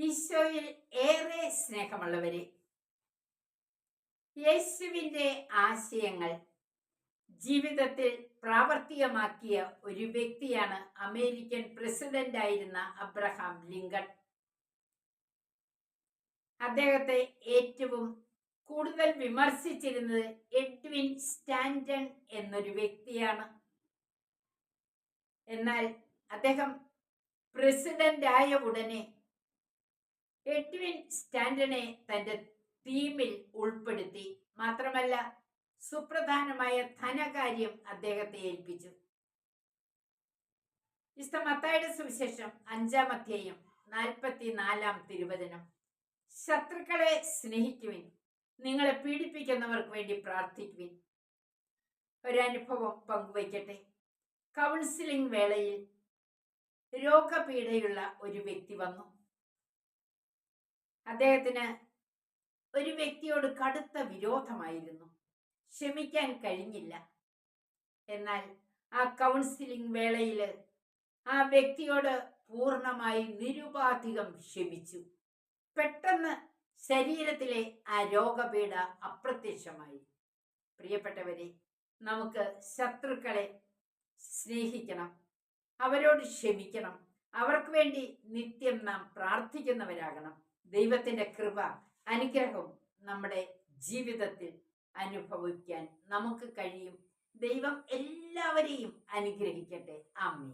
ഈശോയിൽ ഏറെ സ്നേഹമുള്ളവരെ, യേശുവിൻ്റെ ആശയങ്ങൾ ജീവിതത്തിൽ പ്രാവർത്തികമാക്കിയ ഒരു വ്യക്തിയാണ് അമേരിക്കൻ പ്രസിഡന്റായിരുന്ന അബ്രഹാം ലിങ്കൺ. അദ്ദേഹത്തെ ഏറ്റവും കൂടുതൽ വിമർശിച്ചിരുന്നത് എഡ്വിൻ സ്റ്റാൻറ്റൺ എന്നൊരു വ്യക്തിയാണ്. എന്നാൽ അദ്ദേഹം പ്രസിഡന്റ് ആയ ഉടനെ എഡ്വിൻ സ്റ്റാൻറ്റനെ തന്റെ ടീമിൽ ഉൾപ്പെടുത്തി. മാത്രമല്ല, സുപ്രധാനമായ ധനകാര്യം അദ്ദേഹത്തെ ഏൽപ്പിച്ചു. വിശുദ്ധ മത്തായിയുടെ സുവിശേഷം 5-ാം അധ്യായം 44-ാം തിരുവചനം: ശത്രുക്കളെ സ്നേഹിക്കുവിൻ, നിങ്ങളെ പീഡിപ്പിക്കുന്നവർക്ക് വേണ്ടി പ്രാർത്ഥിക്കുവിൻ. ഒരനുഭവം പങ്കുവയ്ക്കട്ടെ. കൗൺസിലിംഗ് വേളയിൽ രോഗപീഠയുള്ള ഒരു വ്യക്തി വന്നു. അദ്ദേഹത്തിന് ഒരു വ്യക്തിയോട് കടുത്ത വിരോധമായിരുന്നു, ക്ഷമിക്കാൻ കഴിഞ്ഞില്ല. എന്നാൽ ആ കൗൺസിലിംഗ് വേളയിൽ ആ വ്യക്തിയോട് പൂർണ്ണമായി നിരുപാധികം ക്ഷമിച്ചു. പെട്ടെന്ന് ശരീരത്തിലെ ആ രോഗപീഠ അപ്രത്യക്ഷമായി. പ്രിയപ്പെട്ടവരെ, നമുക്ക് ശത്രുക്കളെ സ്നേഹിക്കണം, അവരോട് ക്ഷമിക്കണം, അവർക്ക് വേണ്ടി നിത്യം നാം പ്രാർത്ഥിക്കുന്നവരാകണം. ദൈവത്തിൻ്റെ കൃപ, അനുഗ്രഹവും നമ്മുടെ ജീവിതത്തിൽ അനുഭവിക്കാൻ നമുക്ക് കഴിയും. ദൈവം എല്ലാവരെയും അനുഗ്രഹിക്കട്ടെ. ആമേൻ.